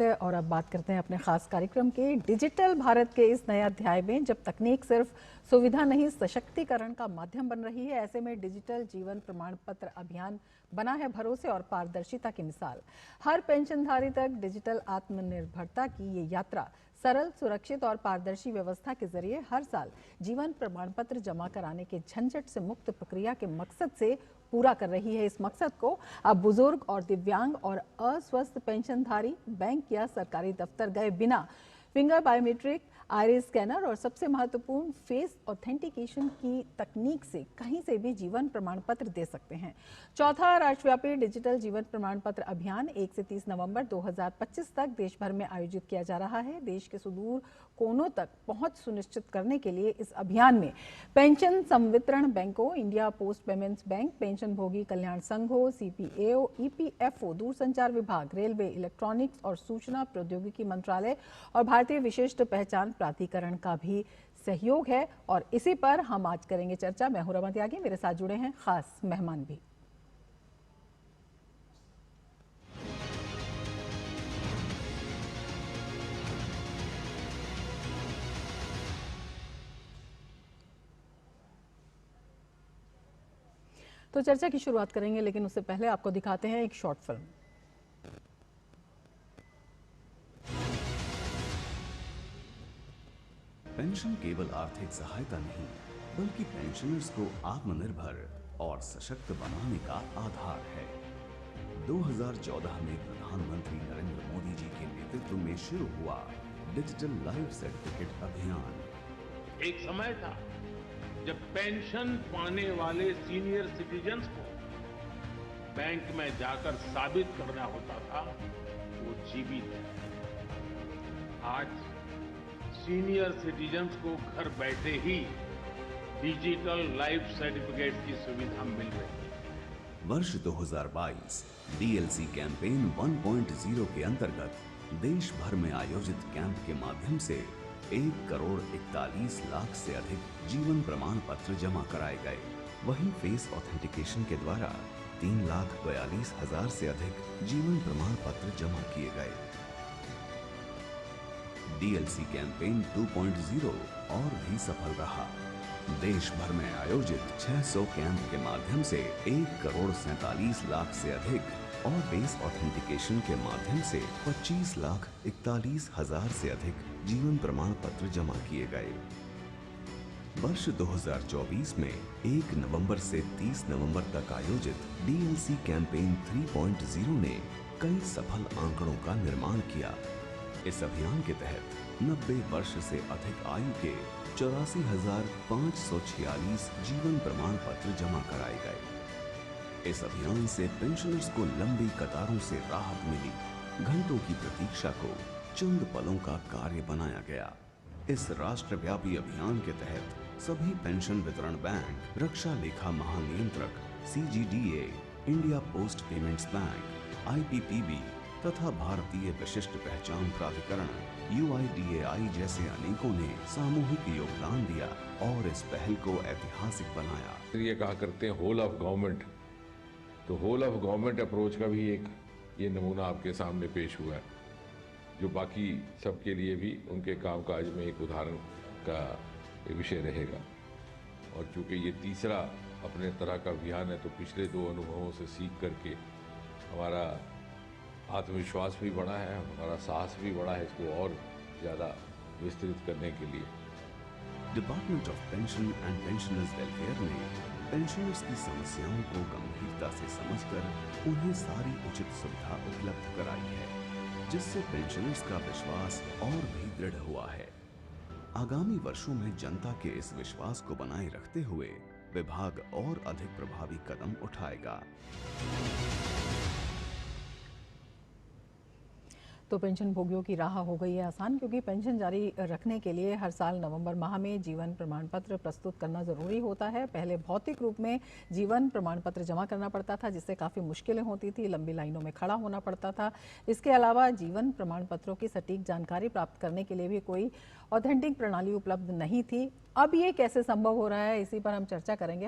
और अब बात करते हैं अपने खास कार्यक्रम के डिजिटल भारत के इस नए अध्याय में। जब तकनीक सिर्फ सुविधा नहीं सशक्तिकरण का माध्यम बन रही है, ऐसे में डिजिटल जीवन प्रमाण पत्र अभियान बना है भरोसे और पारदर्शिता की मिसाल। हर पेंशनधारी तक डिजिटल आत्मनिर्भरता की ये यात्रा सरल, सुरक्षित और पारदर्शी व्यवस्था के जरिए हर साल जीवन प्रमाण पत्र जमा कराने के झंझट से मुक्त प्रक्रिया के मकसद से पूरा कर रही है। इस मकसद को अब बुजुर्ग और दिव्यांग और अस्वस्थ पेंशनधारी बैंक या सरकारी दफ्तर गए बिना फिंगर बायोमेट्रिक, आइरिस स्कैनर और सबसे महत्वपूर्ण फेस ऑथेंटिकेशन की तकनीक से कहीं से भी जीवन प्रमाण पत्र दे सकते हैं। चौथा राष्ट्रव्यापी डिजिटल जीवन प्रमाण पत्र अभियान 1 से 30 नवंबर 2025 तक देश भर में आयोजित किया जा रहा है। देश के सुदूर कोनों तक पहुंच सुनिश्चित करने के लिए इस अभियान में पेंशन संवितरण बैंकों, India post payments bank, pension भोगी कल्याण संघों, CPAO, EPFO, दूरसंचार विभाग, रेलवे, इलेक्ट्रॉनिक्स और सूचना प्रौद्योगिकी मंत्रालय और भारतीय विशिष्ट पहचान प्राधिकरण का भी सहयोग है। और इसी पर हम आज करेंगे चर्चा। मैं हूं रमा त्यागी, मेरे साथ जुड़े हैं खास मेहमान भी। तो चर्चा की शुरुआत करेंगे, लेकिन उससे पहले आपको दिखाते हैं एक शॉर्ट फिल्म। पेंशन केवल आर्थिक सहायता नहीं, बल्कि पेंशनर्स को आत्मनिर्भर और सशक्त बनाने का आधार है। 2014 में प्रधानमंत्री नरेंद्र मोदी जी के नेतृत्व में शुरू हुआ डिजिटल लाइफ सर्टिफिकेट अभियान। एक समय था जब पेंशन पाने वाले सीनियर सिटीजन्स को बैंक में जाकर साबित करना होता था वो जीवित है। आज सीनियर सिटीजन्स को घर बैठे ही डिजिटल लाइफ सर्टिफिकेट की सुविधा मिल रही है। वर्ष 2022 DLC कैंपेन 1.0 के अंतर्गत देश भर में आयोजित कैंप के माध्यम से 1,41 लाख से अधिक जीवन प्रमाण पत्र जमा कराए गए। वहीं फेस ऑथेंटिकेशन के द्वारा 3,42,000 से अधिक जीवन प्रमाण पत्र जमा किए गए। DLC कैंपेन 2.0 और भी सफल रहा। देश भर में आयोजित 600 कैंप के माध्यम से 1,47 से अधिक और फेस ऑथेंटिकेशन के माध्यम से 25,41,000 से अधिक जीवन प्रमाण पत्र जमा किए गए। वर्ष 2024 में 1 नवंबर से 30 नवंबर तक आयोजित DLC कैंपेन 3.0 ने कई सफल आंकड़ों का निर्माण किया। इस अभियान के तहत 90 वर्ष से अधिक आयु के 84,546 जीवन प्रमाण पत्र जमा कराए गए। इस अभियान से पेंशनर्स को लंबी कतारों से राहत मिली। घंटों की प्रतीक्षा को चंद पलों का कार्य बनाया गया। इस राष्ट्रव्यापी अभियान के तहत सभी पेंशन वितरण बैंक, रक्षा लेखा महानियंत्रक, CGDA, India post payments bank, IPPB तथा भारतीय विशिष्ट पहचान प्राधिकरण UIDAI जैसे अनेकों ने सामूहिक योगदान दिया और इस पहल को ऐतिहासिक बनाया। ये कहा करते हैं होल ऑफ गवर्नमेंट, तो होल ऑफ गवर्नमेंट अप्रोच का भी एक ये नमूना आपके सामने पेश हुआ है, जो बाकी सबके लिए भी उनके कामकाज में एक उदाहरण का विषय रहेगा। और चूंकि ये तीसरा अपने तरह का अभियान है, तो पिछले 2 अनुभवों से सीख करके हमारा आत्मविश्वास भी बढ़ा है, हमारा साहस भी बढ़ा है इसको और ज़्यादा विस्तृत करने के लिए। Department of pension and pensioners welfare ने पेंशनर्स की समस्याओं को गंभीरता से समझकर उन्हें सारी उचित सुविधा उपलब्ध कराई है, जिससे पेंशनर्स का विश्वास और भी दृढ़ हुआ है। आगामी वर्षों में जनता के इस विश्वास को बनाए रखते हुए विभाग और अधिक प्रभावी कदम उठाएगा। तो पेंशन भोगियों की राह हो गई है आसान, क्योंकि पेंशन जारी रखने के लिए हर साल नवंबर माह में जीवन प्रमाण पत्र प्रस्तुत करना ज़रूरी होता है। पहले भौतिक रूप में जीवन प्रमाण पत्र जमा करना पड़ता था, जिससे काफ़ी मुश्किलें होती थी, लंबी लाइनों में खड़ा होना पड़ता था। इसके अलावा जीवन प्रमाण पत्रों की सटीक जानकारी प्राप्त करने के लिए भी कोई ऑथेंटिक प्रणाली उपलब्ध नहीं थी। अब ये कैसे संभव हो रहा है, इसी पर हम चर्चा करेंगे।